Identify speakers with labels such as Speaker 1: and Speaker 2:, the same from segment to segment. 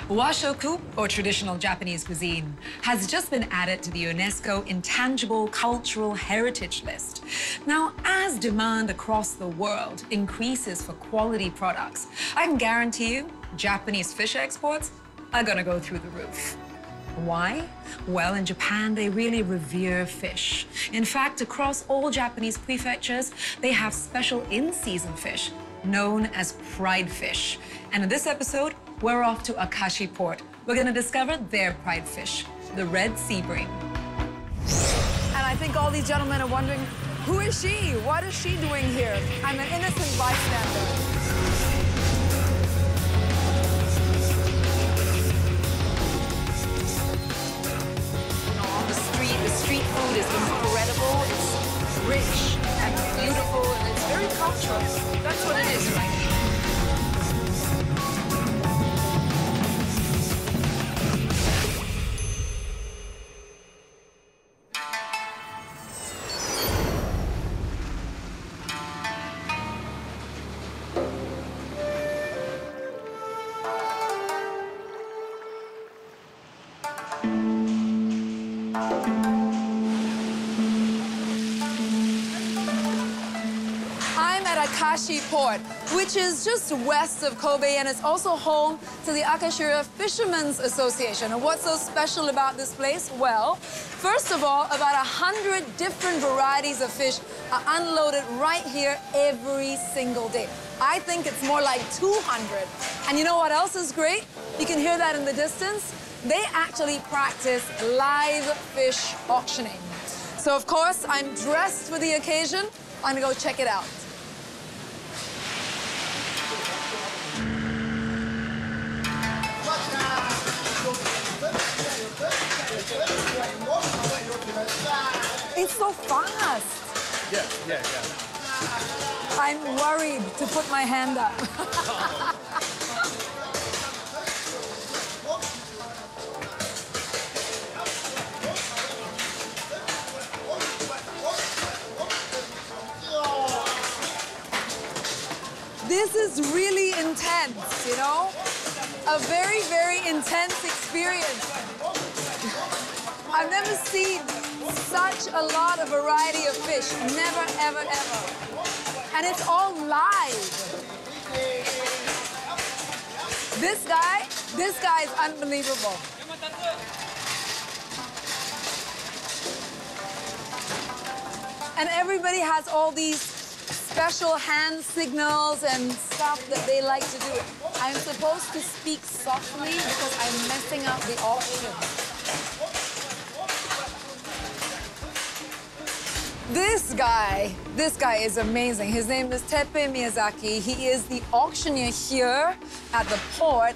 Speaker 1: Washoku, or traditional Japanese cuisine, has just been added to the UNESCO Intangible Cultural Heritage List. Now, as demand across the world increases for quality products, I can guarantee you Japanese fish exports are gonna go through the roof. Why? Well, in Japan, they really revere fish. In fact, across all Japanese prefectures, they have special in-season fish known as Pridefish. And in this episode, we're off to Akashi port. We're gonna discover their Pridefish, the red sea bream.
Speaker 2: And I think all these gentlemen are wondering, who is she? What is she doing here? I'm an innocent bystander.
Speaker 1: The street food is incredible. It's rich and beautiful, and it's very cultural. That's what it is, right?
Speaker 2: Akashi Port, which is just west of Kobe, and it's also home to the Akashi Fishermen's Association. And what's so special about this place? Well, first of all, about 100 different varieties of fish are unloaded right here every single day. I think it's more like 200. And you know what else is great? You can hear that in the distance. They actually practice live fish auctioning. So, of course, I'm dressed for the occasion. I'm gonna go check it out. It's so fast.
Speaker 3: Yeah.
Speaker 2: I'm worried to put my hand up. This is really intense, you know? A very, very intense experience. I've never seen such a lot of variety of fish. Never, ever, ever. And it's all live. This guy is unbelievable. And everybody has all these special hand signals and stuff that they like to do. I'm supposed to speak softly because I'm messing up the auction. This guy is amazing. His name is Teppei Miyazaki. He is the auctioneer here at the port.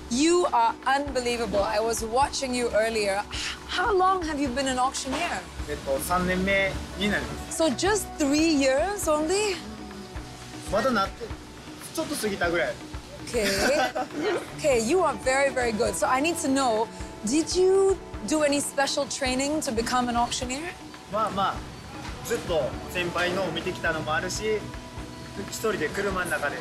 Speaker 2: You are unbelievable. I was watching you earlier. How long have you been an auctioneer?
Speaker 3: 3年目になります。
Speaker 2: So just 3 years only?
Speaker 3: まだなってちょっと過ぎたぐらい。
Speaker 2: Okay, you are very, very good. So I need to know, did you do any special training to become an auctioneer?
Speaker 3: まあずっと先輩のを見てきたのもあるし、一人で車の中で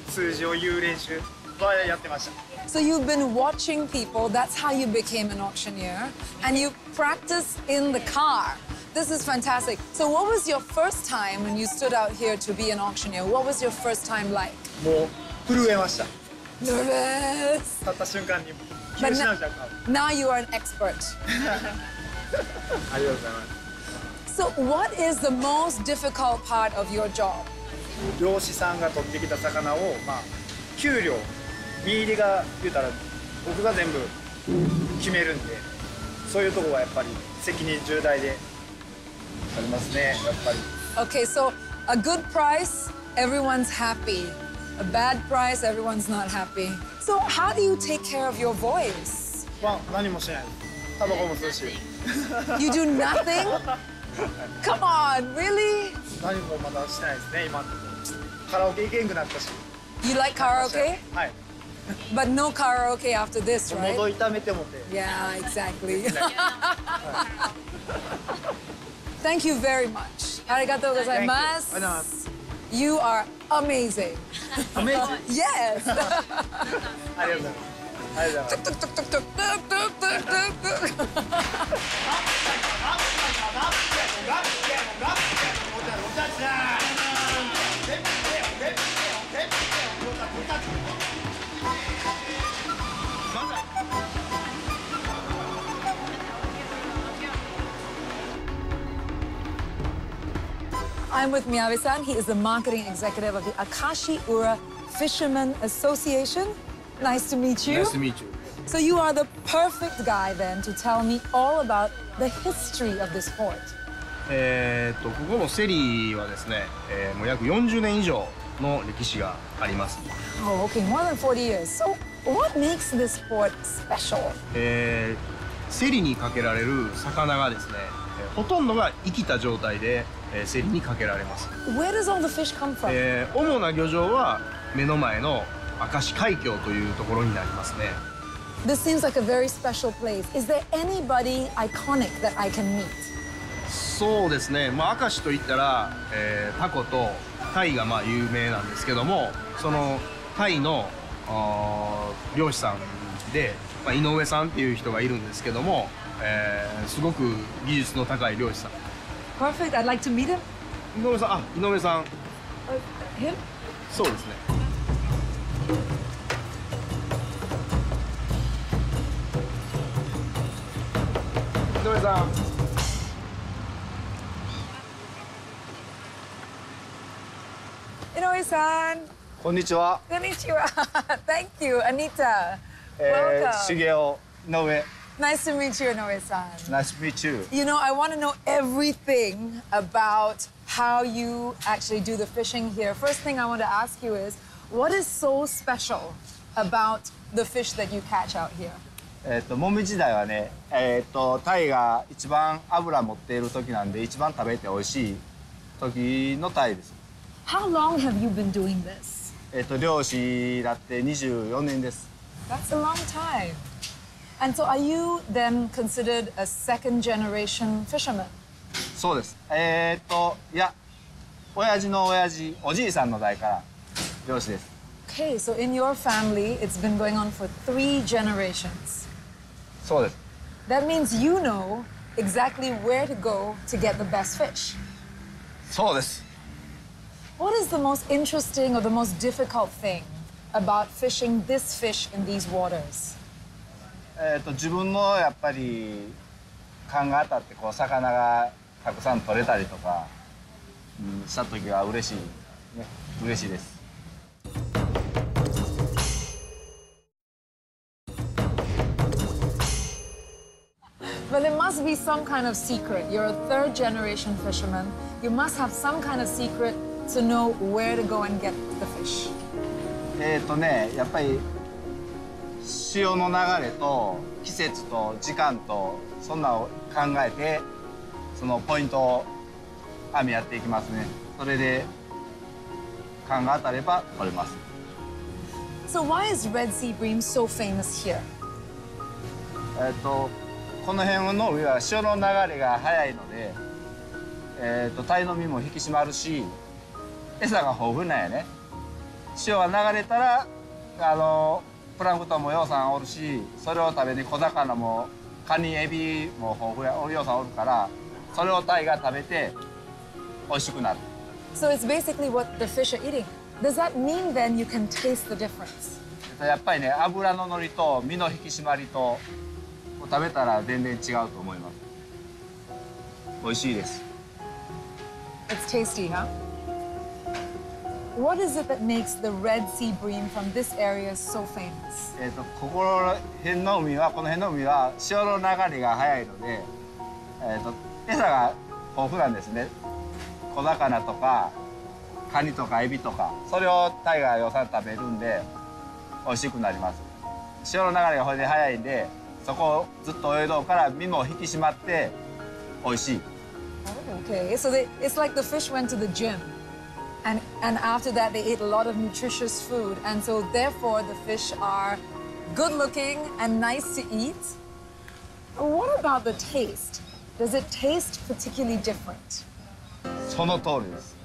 Speaker 3: 数字を言う練習はやってました。
Speaker 2: So you've been watching people, that's how you became an auctioneer, and you practice in the car. This is fantastic. So what was your first time when you stood out here to be an auctioneer? What was your first time like?
Speaker 3: もう震えました。
Speaker 2: Nervous.
Speaker 3: 立った瞬間に気を失うじゃんか。
Speaker 2: Now you are an expert.
Speaker 3: ありがとうございます。
Speaker 2: So what is the most difficult part of your job?
Speaker 3: 漁師さんが取ってきた魚を給料身入りが言うたら僕が全部決めるんで、そういうところはやっぱり責任重大でありますね、やっぱり。
Speaker 2: Okay, so a good price, everyone's happy. A bad price, everyone's not happy. So how do you take care of your voice?
Speaker 3: 何もしない。タバコも吸うし。
Speaker 2: You do nothing? Come on, really?
Speaker 3: 何もまだしてないですね、今のところ。カラオケ行けんくなったし。
Speaker 2: You like karaoke?
Speaker 3: はい。
Speaker 2: But no karaoke after this, right?
Speaker 3: 喉痛めてもて。
Speaker 2: Yeah, exactly. Thank you very much. Arigatou gozaimasu. You are amazing.
Speaker 3: Amazing?
Speaker 2: Yes.
Speaker 3: ありがとうございます。ありがとうございます。
Speaker 2: Tuk, tuk, tuk, tuk, tuk, tuk, tuk, tuk, tuk. I'm with Miyabe-san. He is the marketing executive of the Akashi Ura Fishermen Association. Nice to meet you.
Speaker 4: Nice to meet you.
Speaker 2: So you are the perfect guy then to tell me all about the history of this port.
Speaker 4: ここのセリーはですね、もう約40年以上の歴史があります。
Speaker 2: Oh, okay, more than 40 years. So what makes this port special?
Speaker 4: セリにかけられる魚がですね、ほとんどが生きた状態で、セリにかけられます。
Speaker 2: Where does all the fish come from?
Speaker 4: 主な漁場は目の前の明石海峡というところになりますね。
Speaker 2: This seems like a very special place. Is there anybody iconic that I can meet?
Speaker 4: そうですね、まあ、明石といったら、タコとタイがまあ有名なんですけども、そのタイの漁師さんで、まあ、井上さんっていう人がいるんですけども、すごく技術の高い漁師さん。
Speaker 2: Perfect. I'd like to meet him.
Speaker 4: 井上さん、井上さん。
Speaker 2: Him?
Speaker 4: そうですね。井上さん。
Speaker 2: Inoue-san.
Speaker 3: こんにちは。
Speaker 2: Konnichiwa. Thank you, Anita. Welcome.
Speaker 3: 茂雄井上。
Speaker 2: Nice to meet you, Inoue-san.
Speaker 3: Nice to meet you.
Speaker 2: You know, I want to know everything about how you actually do the fishing here. First thing I want to ask you is, what is so special about the fish that you catch out here?
Speaker 3: もみ時代はね、タイが一番脂持っている時なんで、一番食べて美味しい時のタイです。
Speaker 2: How long have you been doing this?
Speaker 3: 漁師だって24年です。
Speaker 2: That's a long time. And so are you then considered a second generation fisherman?
Speaker 3: そうです。いや、親父の親父、おじいさんの代から漁師です。
Speaker 2: Okay, so in your family, it's been going on for 3 generations.
Speaker 3: そうです。
Speaker 2: That means you know exactly where to go to get the best fish.
Speaker 3: そうです。
Speaker 2: What is the most interesting or the most difficult thing about fishing this fish in these waters?
Speaker 3: 自分のやっぱり勘が当たってこう魚がたくさん取れたりとか、した時は嬉しい、ね、嬉しいです。
Speaker 2: But there must be some kind of secret. You're a 3rd generation fisherman. You must have some kind of secret to know where to go and get the fish.
Speaker 3: やっぱり潮の流れと季節と時間とそんなを考えてそのポイントを網やっていきますね。それで勘が当たれば取れます。
Speaker 2: So why is Red Sea bream so famous here?
Speaker 3: この辺の海は潮の流れが速いので、タイの身も引き締まるし餌が豊富なんやね。潮が流れたらプランクトンもようさんおるし、それを食べに小魚もカニエビも豊富やようさんおるから、それをタイが食べて美味しくなる。
Speaker 2: So it's basically what the fish are eating. Does that mean then you can taste the difference?
Speaker 3: やっぱりね、脂の乗りと身の引き締まりと食べたら全然違うと思います。美味しいです。
Speaker 2: It's tasty, huh? What is it that makes the Red Sea bream from this area so famous?
Speaker 3: ここら辺の海は、この辺の海は潮の流れが速いので、餌が豊富なんですね。小魚とかカニとかエビとか、それをタイがよさん食べるんで美味しくなります。潮の流れがほいで速いんで、そこをずっと泳いどうから身も引き締まって美味しい。
Speaker 2: Okay, so it's like the fish went to the gym. And after that, they ate a lot of nutritious food. And so therefore, the fish are good looking and nice to eat. What about the taste? Does it taste particularly different?
Speaker 3: その通りです。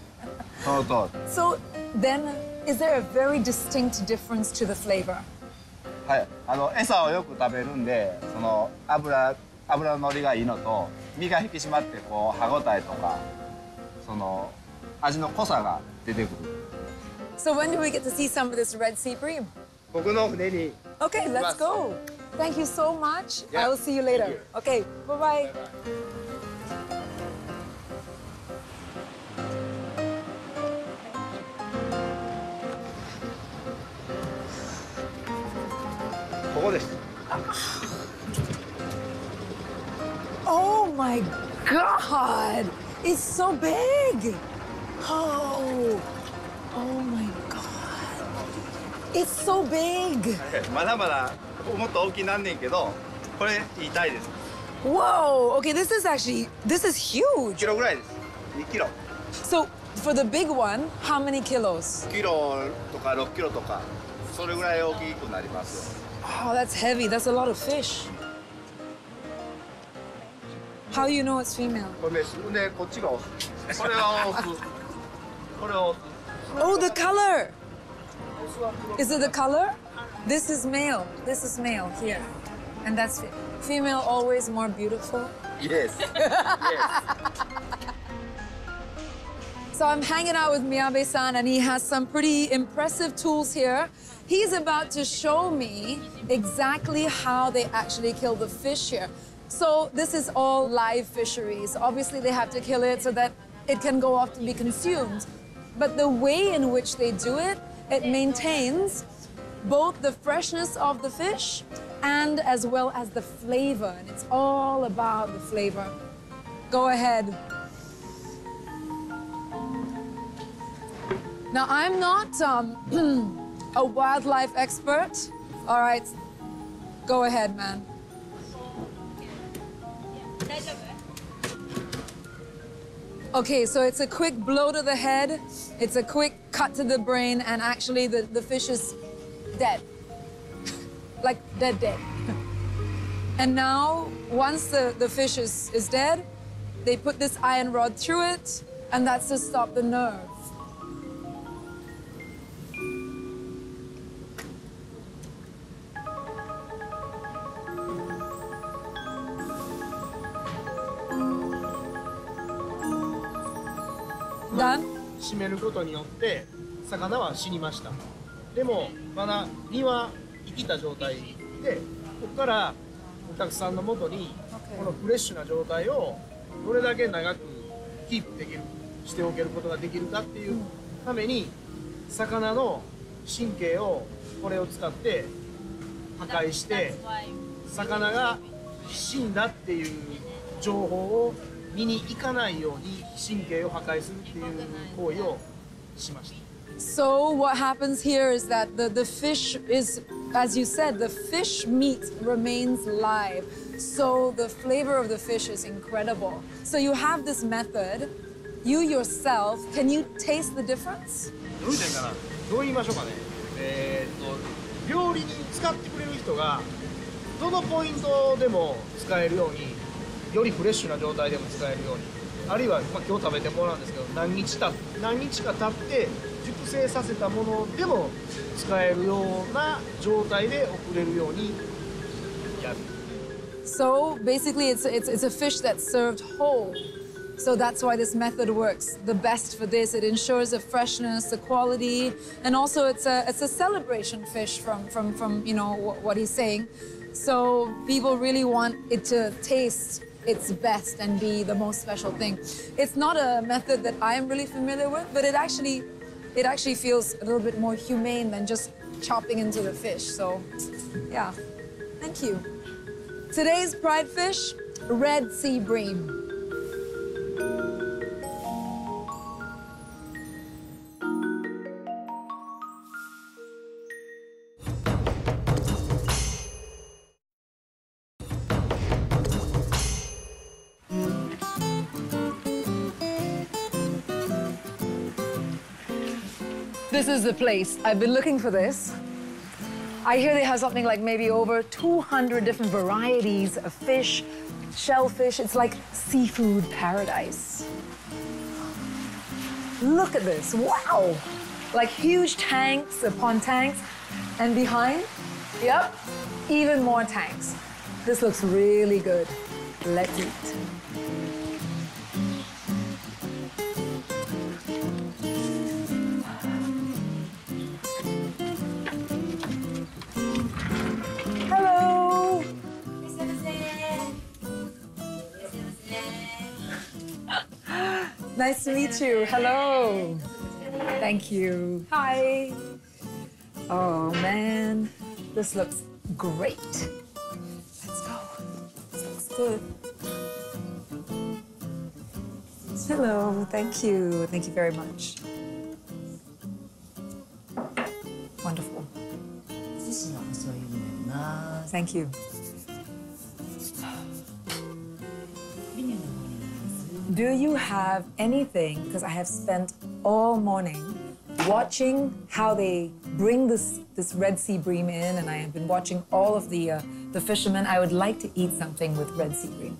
Speaker 3: その通り。
Speaker 2: So then, is there a very distinct difference to the flavor?
Speaker 5: はい、餌をよく食べるんで、その脂の乗りがいいのと、身が引き締まってこう歯ごたえとか、その味の濃さが出てくる。
Speaker 2: So when do we get to see some of this Red Sea bream?
Speaker 3: 僕の船に
Speaker 2: Okay, let's go. Thank you so much.
Speaker 3: Yeah.
Speaker 2: I will see you later. Okay, bye-bye.
Speaker 3: ここです。
Speaker 2: Oh my God! It's so big! Oh my God! It's so big!
Speaker 5: まだまだもっと大きいなんねんけど、これ痛いです。
Speaker 2: Whoa! Okay, this is huge!
Speaker 5: キロぐらいです。2キロ。
Speaker 2: So for the big one, how many kilos?
Speaker 5: キロとか6キロとか、それぐらい大きくなります。
Speaker 2: Oh, that's heavy. That's a lot of fish. How do you know it's female?
Speaker 5: これでこっちがオス。これはオス。これはオス。
Speaker 2: Oh, the color! Is it the color? This is male. This is male here. And that's female always more beautiful.
Speaker 5: Yes.
Speaker 2: So I'm hanging out with Miyabe-san and he has some pretty impressive tools here. He's about to show me exactly how they actually kill the fish here. So this is all live fisheries. Obviously they have to kill it so that it can go off to be consumed. But the way in which they do it, it maintains both the freshness of the fish and as well as the flavor. And it's all about the flavor. Go ahead. Now, I'm not a wildlife expert. All right, go ahead, man. Okay, so it's a quick blow to the head, it's a quick cut to the brain, and actually the fish is dead. Like dead. And now, once the fish is dead, they put this iron rod through it, and that's to stop the nerve. Done?
Speaker 4: 締めることによって魚は死にました。でもまだ身は生きた状態で、ここからお客さんのもとにこのフレッシュな状態をどれだけ長くキープできるしておけることができるかっていうために、魚の神経をこれを使って破壊して、魚が死んだっていう情報を身に行かないように神経を破壊するっていう行為をしました。
Speaker 2: So what happens here is that the fish is, as you said, the fish meat remains live. So the flavor of the fish is incredible. So you have this method. You yourself, can you taste the difference?
Speaker 4: どう言うかな、どう言いましょうかね。料理に使ってくれる人がどのポイントでも使えるように、よりフレッシュな状態でも使えるように、あるいは、今日食べてもらうんですけど、何日か経って熟成させたものでも使えるような状態で送れるようにやる。
Speaker 2: So basically, it's a fish that's served whole. So that's why this method works the best for this. It ensures the freshness, the quality, and also it's a celebration fish from you know what he's saying. So people really want it to taste its best and be the most special thing. It's not a method that I am really familiar with, but it actually feels a little bit more humane than just chopping into the fish. So yeah, thank you. Today's pride fish, Red Sea bream. This is the place. I've been looking for this. I hear they have something like maybe over 200 different varieties of fish, shellfish. It's like seafood paradise. Look at this, wow. Like huge tanks upon tanks. And behind, yep, even more tanks. This looks really good. Let's eat. Hello. Nice to meet you. Hello. Thank you. Hi. Oh man, this looks great. Let's go. This looks good. Hello. Thank you. Thank you very much. Wonderful. Thank you. Do you have anything, because I have spent all morning watching how they bring this Red Sea bream in, and I have been watching all of the fishermen. I would like to eat something with Red Sea bream.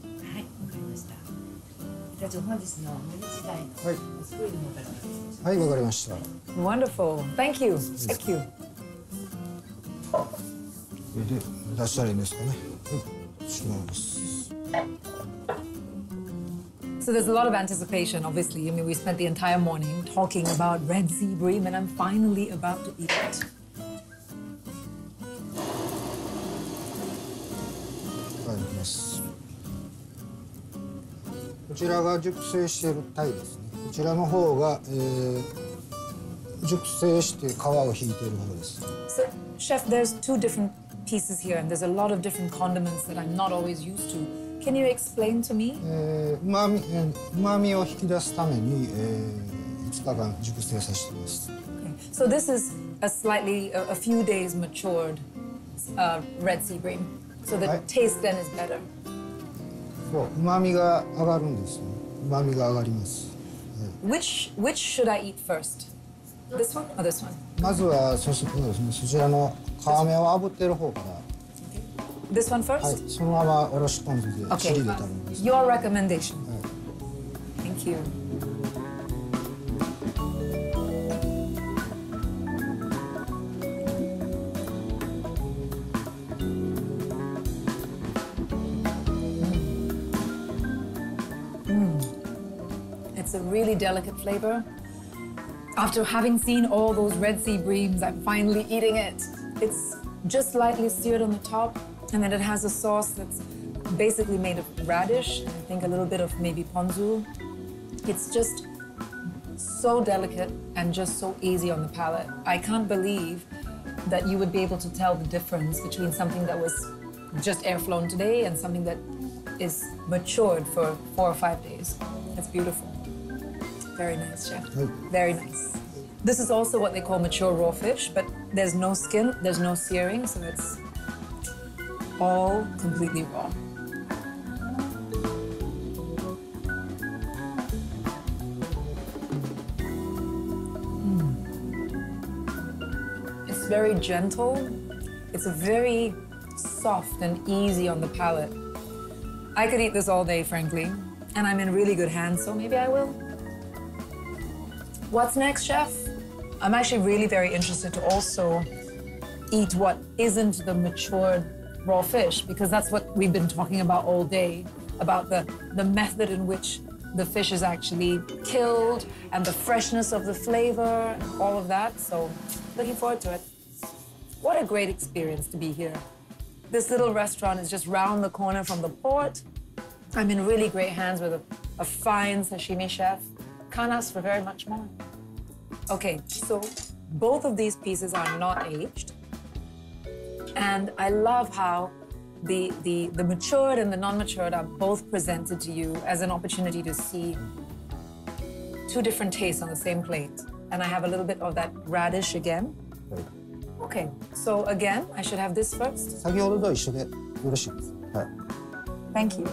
Speaker 2: Wonderful. Thank you. Thank you. So there's a lot of anticipation, obviously. I mean, we spent the entire morning talking about Red Sea bream, and I'm finally about to eat it. So, Chef, there's two different pieces here, and there's a lot of different condiments that I'm not always used to. Can you explain to me?
Speaker 6: Okay.
Speaker 2: So this is a few days matured Red Sea bream. So the taste then is better. Which should I eat first? This one or this one? This one first? Okay. Your recommendation. Thank you. It's a really delicate flavor. After having seen all those Red Sea breams, I'm finally eating it. It's just lightly seared on the top, and then it has a sauce that's basically made of radish, and I think a little bit of maybe ponzu. It's just so delicate and just so easy on the palate. I can't believe that you would be able to tell the difference between something that was just air-flown today and something that is matured for 4 or 5 days. It's beautiful. Very nice, Chef. Very nice. This is also what they call mature raw fish, but there's no skin, there's no searing, so it's all completely raw. It's very gentle. It's very soft and easy on the palate. I could eat this all day, frankly, and I'm in really good hands, so maybe I will. What's next, Chef? I'm actually really very interested to also eat what isn't the matured raw fish, because that's what we've been talking about all day, about the method in which the fish is actually killed and the freshness of the flavor and all of that. So looking forward to it. What a great experience to be here. This little restaurant is just round the corner from the port. I'm in really great hands with a fine sashimi chef. Can't ask for very much more. Okay, so both of these pieces are not aged. And I love how the matured and the non-matured are both presented to you as an opportunity to see two different tastes on the same plate. And I have a little bit of that radish again. Okay, so again, I should have this first. Thank you.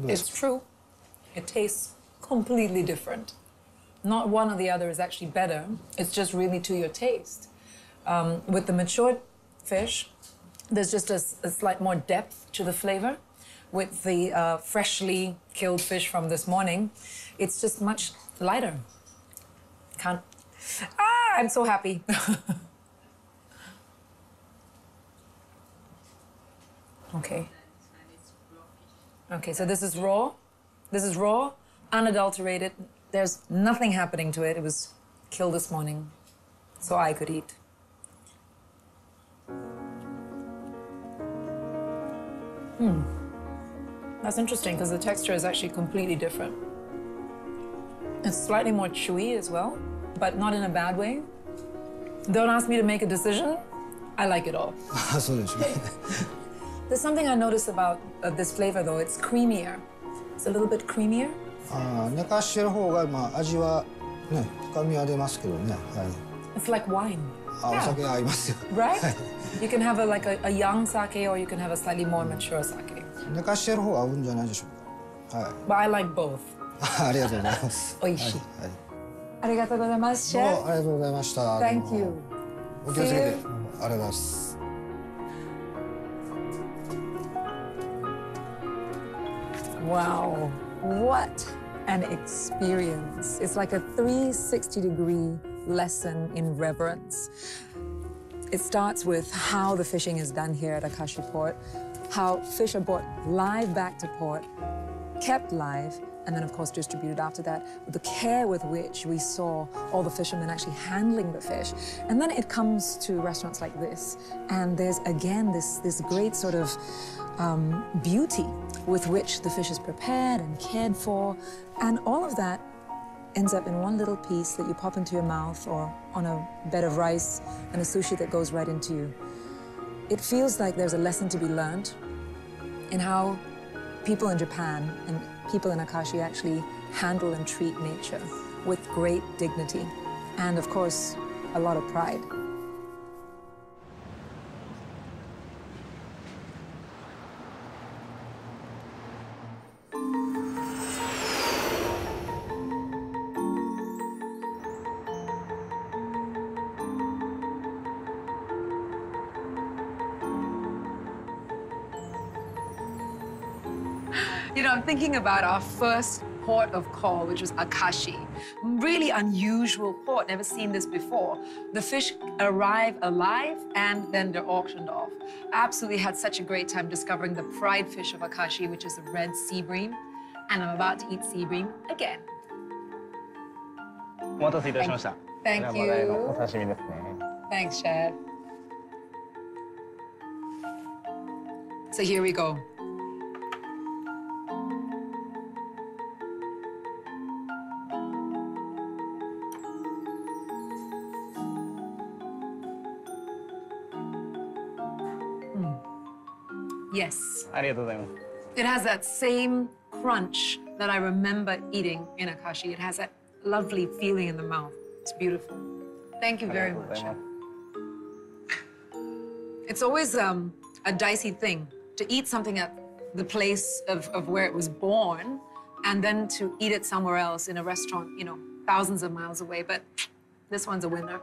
Speaker 2: It's true. It tastes completely different. Not one or the other is actually better. It's just really to your taste. With the matured fish,
Speaker 1: There's just a slight more depth to the flavor with the freshly killed fish from this morning. It's just much lighter. Can't. Ah, I'm so happy. Okay. Okay, so this is raw. This is raw, unadulterated. There's nothing happening to it. It was killed this morning, so I could eat. That's interesting because the texture is actually completely different. It's slightly more chewy as well, but not in a bad way. Don't ask me to make a decision. I like it all. There's something I noticed about this flavor though. It's creamier. It's a little bit creamier.
Speaker 6: 寝かしてる方が味はね深みは出ますけどね。はい。
Speaker 1: It's like wine.
Speaker 6: お酒合いますよ。
Speaker 1: Right? You can have like a young sake or you can have a slightly more mature sake.
Speaker 6: 寝かしてる方が合うんじゃないでしょうか。はい。
Speaker 1: But I like both.
Speaker 6: ありがとうございます。
Speaker 1: 美味しい。
Speaker 6: はい。
Speaker 1: ありがとうございます、シェフ。
Speaker 6: ありがとうございました。
Speaker 1: Thank you.
Speaker 6: お気をつけて。ありがとうございます。
Speaker 1: Wow, what an experience. It's like a 360-degree lesson in reverence. It starts with how the fishing is done here at Akashi Port, how fish are brought live back to port, kept live, and then of course distributed after that, with the care with which we saw all the fishermen actually handling the fish. And then it comes to restaurants like this, and there's again this great sort of beauty with which the fish is prepared and cared for, and all of that ends up in one little piece that you pop into your mouth or on a bed of rice and a sushi that goes right into you. It feels like there's a lesson to be learned in how people in Japan and people in Akashi actually handle and treat nature with great dignity and, of course, a lot of pride. You know, I'm thinking about our first port of call, which was Akashi. Really unusual port, never seen this before. The fish arrive alive and then they're auctioned off. Absolutely had such a great time discovering the Pridefish of Akashi, which is the red sea bream. And I'm about to eat sea bream again.
Speaker 3: お待たせいたしました。
Speaker 1: Thank you.
Speaker 3: お刺身ですね。
Speaker 1: Thanks, Chef. So here we go. Yes.
Speaker 3: ありがとうございます。
Speaker 1: It has that same crunch that I remember eating in Akashi. It has that lovely feeling in the mouth. It's beautiful. Thank you very much. It's always a dicey thing to eat something at the place of where it was born and then to eat it somewhere else in a restaurant, you know, thousands of miles away. But this one's a winner.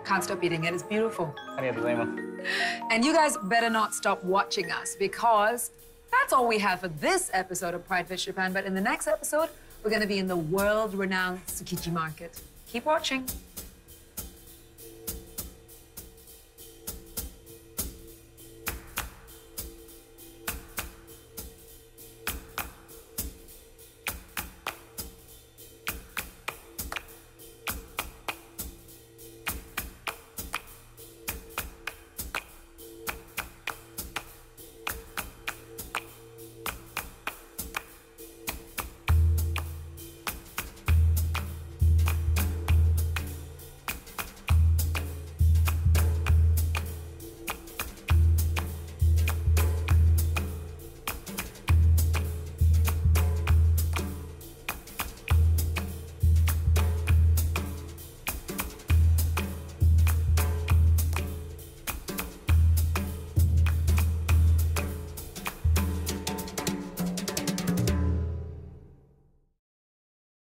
Speaker 1: Can't stop eating it. It's beautiful.
Speaker 3: ありがとうございます。
Speaker 1: And you guys better not stop watching us because that's all we have for this episode of Pridefish Japan. But in the next episode, we're going to be in the world-renowned Tsukiji market. Keep watching.